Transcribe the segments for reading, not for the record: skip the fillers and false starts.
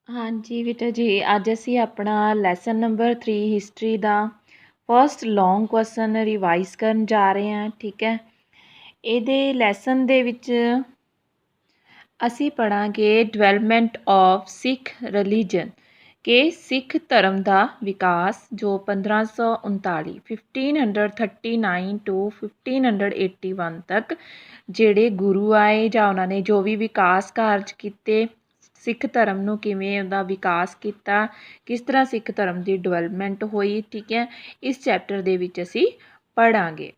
हाँ जी बेटा जी, ਅੱਜ ਅਸੀਂ ਆਪਣਾ ਲੈਸਨ ਨੰਬਰ 3 ਹਿਸਟਰੀ ਦਾ ਫਸਟ ਲੌਂਗ ਕੁਐਸਚਨ ਰਿਵਾਈਜ਼ ਕਰਨ ਜਾ ਰਹੇ ਹਾਂ। ਠੀਕ ਹੈ, ਇਹਦੇ ਲੈਸਨ ਦੇ ਵਿੱਚ ਅਸੀਂ ਪੜਾਂਗੇ ਡਿਵੈਲਪਮੈਂਟ ਆਫ ਸਿੱਖ ਰਿਲੀਜਨ, ਕਿ ਸਿੱਖ ਧਰਮ ਦਾ ਵਿਕਾਸ ਜੋ 1539 1539 ਟੂ 1581 ਤੱਕ ਜਿਹੜੇ ਗੁਰੂ ਆਏ ਜਾਂ ਉਹਨਾਂ ਨੇ ਜੋ ਵੀ ਵਿਕਾਸ ਕਾਰਜ ਕੀਤੇ, ਸਿੱਖ ਧਰਮ ਨੂੰ ਕਿਵੇਂ ਉਹਦਾ ਵਿਕਾਸ ਕੀਤਾ, ਕਿਸ ਤਰ੍ਹਾਂ ਸਿੱਖ ਧਰਮ ਦੀ ਡਿਵੈਲਪਮੈਂਟ ਹੋਈ। ਠੀਕ ਹੈ, ਇਸ ਚੈਪਟਰ ਦੇ ਵਿੱਚ ਅਸੀਂ ਪੜਾਂਗੇ।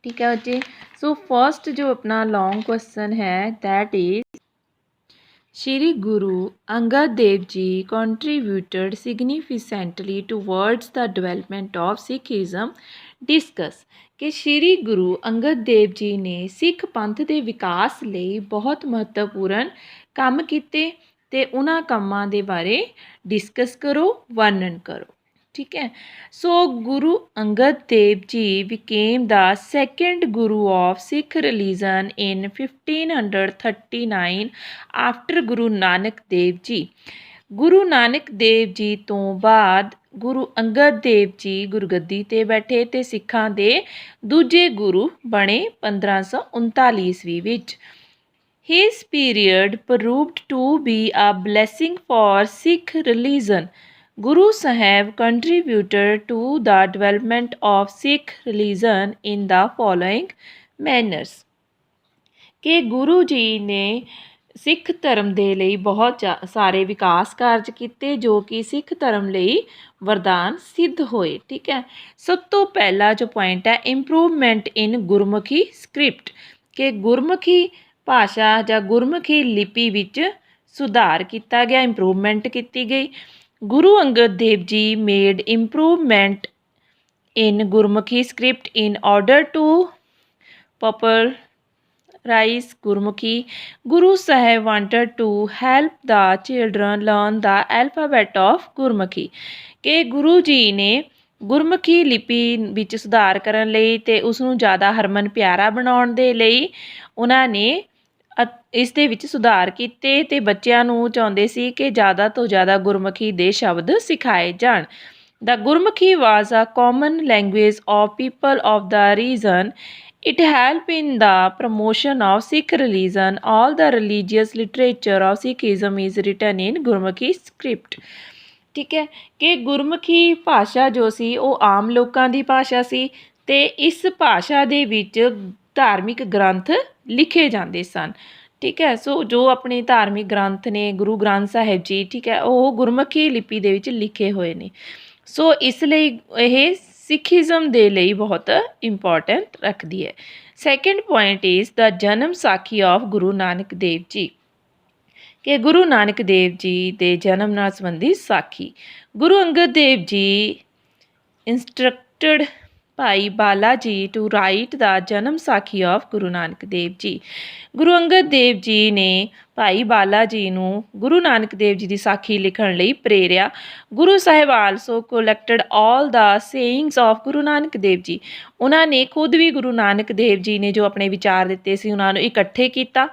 ठीक है बच्चे। सो फर्स्ट जो अपना लॉन्ग क्वेश्चन है that is Shri Guru Angad Dev ji contributed significantly towards the development of Sikhism discuss, कि श्री गुरु अंगद देव जी ने सिख पंथ के विकास ਲਈ बहुत महत्वपूर्ण काम किए ते उन्हां कामां दे बारे डिस्कस करो, वर्णन करो। ठीक है, सो गुरु अंगद देव जी became the second guru of Sikh religion in 1539 after Guru Nanak Dev ji. Guru Nanak Dev ji तो बाद गुरु अंगद देव जी गुरगद्दी ते बैठे ते सिखां दे दूजे गुरु बने 1539 ईस्वी विच। His period proved to be a blessing for Sikh religion. Guru Sahib contributed to the development of Sikh religion in the following manners, ਕਿ ਗੁਰੂ ਜੀ ਨੇ ਸਿੱਖ ਧਰਮ ਦੇ ਲਈ ਬਹੁਤ ਸਾਰੇ ਵਿਕਾਸ ਕਾਰਜ ਕੀਤੇ ਜੋ ਕਿ ਸਿੱਖ ਧਰਮ ਲਈ ਵਰਦਾਨ ਸਿੱਧ ਹੋਏ। ਠੀਕ ਹੈ, ਸਭ ਤੋਂ ਪਹਿਲਾ ਜੋ ਪੁਆਇੰਟ ਹੈ ਇੰਪਰੂਵਮੈਂਟ ਇਨ ਗੁਰਮੁਖੀ ਸਕ੍ਰਿਪਟ, ਕਿ ਗੁਰਮੁਖੀ ਭਾਸ਼ਾ ਜਾਂ ਗੁਰਮੁਖੀ ਲਿਪੀ ਵਿੱਚ ਸੁਧਾਰ ਕੀਤਾ ਗਿਆ, ਇੰਪਰੂਵਮੈਂਟ ਕੀਤੀ ਗਈ। गुरु अंगद देव जी made improvement in Gurmukhi script in order to popularize Gurmukhi. Guru Sahib wanted to help the children learn the alphabet of Gurmukhi, ਕਿ ਗੁਰੂ ਜੀ ਨੇ ਗੁਰਮੁਖੀ ਲਿਪੀ ਵਿੱਚ ਸੁਧਾਰ ਕਰਨ ਲਈ ਅਤੇ ਉਸ ਨੂੰ ਜ਼ਿਆਦਾ ਹਰਮਨ ਪਿਆਰਾ ਬਣਾਉਣ ਦੇ ਲਈ ਉਹਨਾਂ ਨੇ ਇਸ ਦੇ ਵਿੱਚ ਸੁਧਾਰ ਕੀਤੇ ਅਤੇ ਬੱਚਿਆਂ ਨੂੰ ਚਾਹੁੰਦੇ ਸੀ ਕਿ ਜ਼ਿਆਦਾ ਤੋਂ ਜ਼ਿਆਦਾ ਗੁਰਮੁਖੀ ਦੇ ਸ਼ਬਦ ਸਿਖਾਏ ਜਾਣ। The Gurmukhi was a common language of people of the region. It help in the promotion of Sikh religion. All the religious literature of Sikhism is written in Gurmukhi script. ਠੀਕ ਹੈ, ਕਿ ਗੁਰਮੁਖੀ ਭਾਸ਼ਾ ਜੋ ਸੀ ਉਹ ਆਮ ਲੋਕਾਂ ਦੀ ਭਾਸ਼ਾ ਸੀ ਅਤੇ ਇਸ ਭਾਸ਼ਾ ਦੇ ਵਿੱਚ ਧਾਰਮਿਕ ਗ੍ਰੰਥ ਲਿਖੇ ਜਾਂਦੇ ਸਨ। ਠੀਕ ਹੈ, ਸੋ ਜੋ ਆਪਣੇ ਧਾਰਮਿਕ ਗ੍ਰੰਥ ਨੇ ਗੁਰੂ ਗ੍ਰੰਥ ਸਾਹਿਬ ਜੀ, ਠੀਕ ਹੈ, ਉਹ ਗੁਰਮੁਖੀ ਲਿਪੀ ਦੇ ਵਿੱਚ ਲਿਖੇ ਹੋਏ ਨੇ। ਸੋ ਇਸ ਲਈ ਇਹ ਸਿੱਖੀਜ਼ਮ ਦੇ ਲਈ ਬਹੁਤ ਇੰਪੋਰਟੈਂਟ ਰੱਖਦੀ ਹੈ। ਸੈਕਿੰਡ ਪੁਆਇੰਟ ਇਜ਼ ਦਾ ਜਨਮ ਸਾਖੀ ਆਫ ਗੁਰੂ ਨਾਨਕ ਦੇਵ ਜੀ, ਕਿ ਗੁਰੂ ਨਾਨਕ ਦੇਵ ਜੀ ਦੇ ਜਨਮ ਨਾਲ ਸੰਬੰਧੀ ਸਾਖੀ। ਗੁਰੂ ਅੰਗਦ ਦੇਵ ਜੀ ਇੰਸਟਰਕਟਡ ਭਾਈ ਬਾਲਾ ਜੀ ਟੂ ਰਾਈਟ ਦਾ ਜਨਮ ਸਾਖੀ ਆਫ ਗੁਰੂ ਨਾਨਕ ਦੇਵ ਜੀ। ਗੁਰੂ ਅੰਗਦ ਦੇਵ ਜੀ ਨੇ ਭਾਈ ਬਾਲਾ ਜੀ ਨੂੰ ਗੁਰੂ ਨਾਨਕ ਦੇਵ ਜੀ ਦੀ ਸਾਖੀ ਲਿਖਣ ਲਈ ਪ੍ਰੇਰਿਆ। Guru Sahib also collected all the ਸੇਇੰਗਸ of Guru Nanak Dev ਜੀ। ਉਹਨਾਂ ਨੇ ਖੁਦ ਵੀ ਗੁਰੂ ਨਾਨਕ ਦੇਵ ਜੀ ਨੇ ਜੋ ਆਪਣੇ ਵਿਚਾਰ ਦਿੱਤੇ ਸੀ ਉਹਨਾਂ ਨੂੰ ਇਕੱਠੇ ਕੀਤਾ।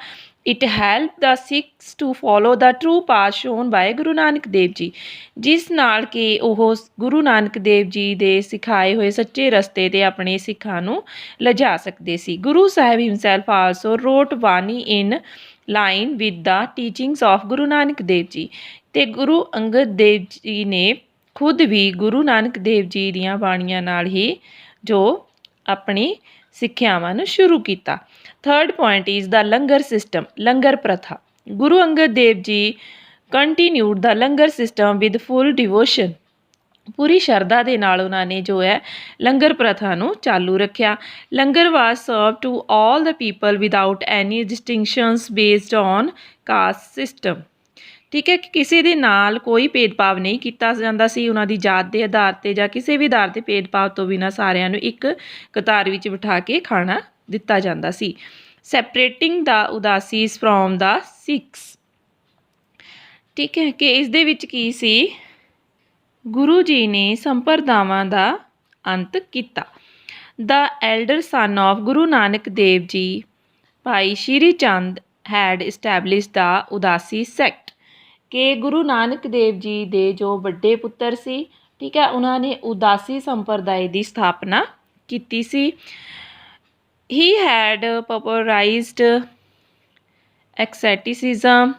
It help the Sikhs to follow the true path shown by Guru Nanak Dev ji, ਜਿਸ ਨਾਲ ਕਿ ਉਹ ਗੁਰੂ ਨਾਨਕ ਦੇਵ ਜੀ ਦੇ ਸਿਖਾਏ ਹੋਏ ਸੱਚੇ ਰਸਤੇ 'ਤੇ ਆਪਣੇ ਸਿੱਖਾਂ ਨੂੰ ਲਿਜਾ ਸਕਦੇ ਸੀ। Guru Sahib himself also wrote bani in line with the teachings of Guru Nanak Dev ji, ਅਤੇ ਗੁਰੂ ਅੰਗਦ ਦੇਵ ਜੀ ਨੇ ਖੁਦ ਵੀ ਗੁਰੂ ਨਾਨਕ ਦੇਵ ਜੀ ਦੀਆਂ ਬਾਣੀਆਂ ਨਾਲ ਹੀ ਜੋ ਆਪਣੀ ਸਿੱਖਿਆਵਾਂ ਨੂੰ ਸ਼ੁਰੂ ਕੀਤਾ। Third point is the langar system, langar ਪ੍ਰਥਾ। Guru Angad Dev ji continued the langar system with full devotion. ਪੂਰੀ ਸ਼ਰਧਾ ਦੇ ਨਾਲ ਉਹਨਾਂ ਨੇ ਜੋ ਹੈ ਲੰਗਰ ਪ੍ਰਥਾ ਨੂੰ ਚਾਲੂ ਰੱਖਿਆ। Langar was serve to all the people without any distinctions based on caste system. ਠੀਕ ਹੈ, ਕਿ ਕਿਸੇ ਦੇ ਨਾਲ ਕੋਈ ਭੇਦਭਾਵ ਨਹੀਂ ਕੀਤਾ ਜਾਂਦਾ ਸੀ, ਉਹਨਾਂ ਦੀ ਜਾਤ ਦੇ ਆਧਾਰ 'ਤੇ ਜਾਂ ਕਿਸੇ ਵੀ ਆਧਾਰ 'ਤੇ ਭੇਦਭਾਵ ਤੋਂ ਬਿਨਾਂ ਸਾਰਿਆਂ ਨੂੰ ਇੱਕ ਕਤਾਰ ਵਿੱਚ ਬਿਠਾ ਕੇ ਖਾਣਾ ਦਿੱਤਾ ਜਾਂਦਾ ਸੀ। Separating the Udasis from the Sikhs. ਠੀਕ ਹੈ, ਕਿ ਇਸ ਦੇ ਵਿੱਚ ਕੀ ਸੀ, ਗੁਰੂ ਜੀ ਨੇ ਸੰਪਰਦਾਵਾਂ ਦਾ ਅੰਤ ਕੀਤਾ। ਦ elder son of Guru Nanak Dev ਜੀ ਭਾਈ Shri Chand had established the Udasi sect, ਕਿ ਗੁਰੂ ਨਾਨਕ ਦੇਵ ਜੀ ਦੇ ਜੋ ਵੱਡੇ ਪੁੱਤਰ ਸੀ, ਠੀਕ ਹੈ, ਉਹਨਾਂ ਨੇ ਉਦਾਸੀ ਸੰਪਰਦਾਇ ਦੀ ਸਥਾਪਨਾ ਕੀਤੀ ਸੀ। ਹੀ ਹੈਡ ਪਪੋਰਾਈਜ਼ਡ ਐਕਸੈਟਿਸਿਜ਼ਮ,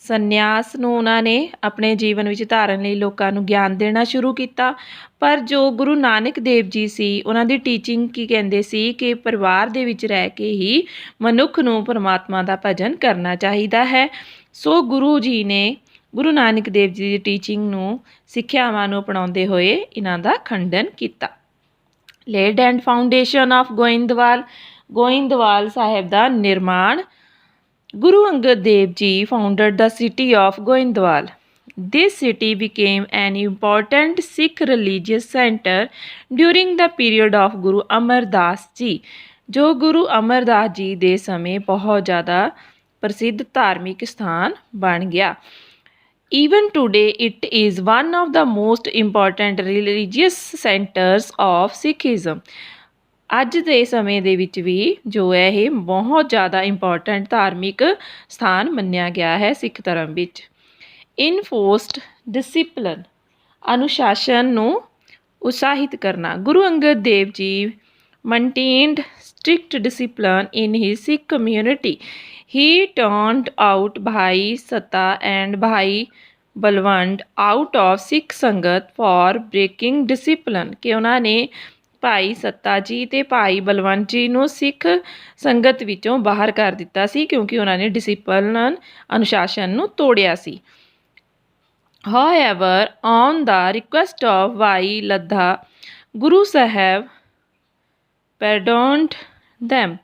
ਸੰਨਿਆਸ ਨੂੰ ਉਹਨਾਂ ਨੇ ਆਪਣੇ ਜੀਵਨ ਵਿੱਚ ਧਾਰਨ ਲਈ ਲੋਕਾਂ ਨੂੰ ਗਿਆਨ ਦੇਣਾ ਸ਼ੁਰੂ ਕੀਤਾ। ਪਰ ਜੋ ਗੁਰੂ ਨਾਨਕ ਦੇਵ ਜੀ ਸੀ, ਉਹਨਾਂ ਦੀ ਟੀਚਿੰਗ ਕੀ ਕਹਿੰਦੇ ਸੀ ਕਿ ਪਰਿਵਾਰ ਦੇ ਵਿੱਚ ਰਹਿ ਕੇ ਹੀ ਮਨੁੱਖ ਨੂੰ ਪਰਮਾਤਮਾ ਦਾ ਭਜਨ ਕਰਨਾ ਚਾਹੀਦਾ ਹੈ। ਸੋ ਗੁਰੂ ਨਾਨਕ ਦੇਵ ਜੀ ਦੀ ਟੀਚਿੰਗ ਨੂੰ, ਸਿੱਖਿਆਵਾਂ ਨੂੰ ਅਪਣਾਉਂਦੇ ਹੋਏ ਇਹਨਾਂ ਦਾ ਖੰਡਨ ਕੀਤਾ। Laid and foundation of Goindwal Sahib ਦਾ ਨਿਰਮਾਣ। Guru Angad Dev Ji founded the city of Goindwal. This city became an important Sikh religious center during the period of Guru Amar Das Ji, ਜੋ ਗੁਰੂ ਅਮਰਦਾਸ ਜੀ ਦੇ ਸਮੇਂ ਬਹੁਤ ਜ਼ਿਆਦਾ ਪ੍ਰਸਿੱਧ ਧਾਰਮਿਕ ਸਥਾਨ ਬਣ ਗਿਆ। Even today it is one of the most important religious centers of Sikhism. ਅੱਜ ਦੇ ਸਮੇਂ ਦੇ ਵਿੱਚ ਵੀ ਜੋ ਹੈ ਇਹ ਬਹੁਤ ਜ਼ਿਆਦਾ ਇੰਪੋਰਟੈਂਟ ਧਾਰਮਿਕ ਸਥਾਨ ਮੰਨਿਆ ਗਿਆ ਹੈ ਸਿੱਖ ਧਰਮ ਵਿੱਚ। ਇਨਫੋਰਸਡ ਡਿਸਿਪਲਨ, ਅਨੁਸ਼ਾਸਨ ਨੂੰ ਉਤਸ਼ਾਹਿਤ ਕਰਨਾ। ਗੁਰੂ ਅੰਗਦ ਦੇਵ ਜੀ ਮੇਨਟੇਨਡ ਸਟ੍ਰਿਕਟ ਡਿਸਿਪਲਨ ਇਨ ਹਿਸ ਸਿੱਖ ਕਮਿਊਨਿਟੀ। ਹੀ ਟਰਨਡ ਆਊਟ ਭਾਈ ਸੱਤਾ and Bhai Balwand out of ਸਿੱਖ ਸੰਗਤ ਫॉर ਬ੍ਰੇਕਿੰਗ ਡਿਸਿਪਲਨ, ਕਿ ਉਹਨਾਂ ਨੇ ਭਾਈ ਸੱਤਾ ਜੀ ਅਤੇ ਭਾਈ ਬਲਵੰਤ ਜੀ ਨੂੰ ਸਿੱਖ ਸੰਗਤ ਵਿੱਚੋਂ ਬਾਹਰ ਕਰ ਦਿੱਤਾ ਸੀ ਕਿਉਂਕਿ ਉਹਨਾਂ ਨੇ ਡਿਸਿਪਲਨ, ਅਨੁਸ਼ਾਸਨ ਨੂੰ ਤੋੜਿਆ ਸੀ। However, on the request of Bhai Ladha, Guru Sahib pardoned them.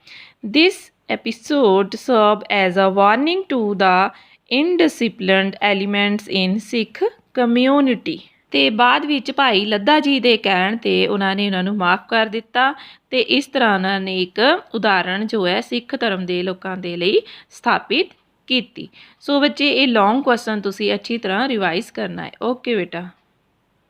This episode served as a warning to the indisciplined elements in Sikh community. ਅਤੇ ਬਾਅਦ ਵਿੱਚ ਭਾਈ ਲੱਧਾ ਜੀ ਦੇ ਕਹਿਣ 'ਤੇ ਉਹਨਾਂ ਨੇ ਉਹਨਾਂ ਨੂੰ ਮਾफ़ ਕਰ ਦਿੱਤਾ ਅਤੇ ਇਸ ਤਰ੍ਹਾਂ ਉਹਨਾਂ ਨੇ ਇੱਕ ਉਦਾਹਰਣ ਜੋ ਹੈ ਸਿੱਖ ਧਰਮ ਦੇ ਲੋਕਾਂ ਦੇ ਲਈ ਸਥਾਪਿਤ ਕੀਤੀ। ਸੋ ਬੱਚੇ ਇਹ ਲੌਂਗ ਕੁਐਸਚਨ ਤੁਸੀਂ ਅੱਛੀ ਤਰ੍ਹਾਂ ਰਿਵਾਈਜ਼ ਕਰਨਾ ਹੈ। ਓਕੇ ਬੇਟਾ।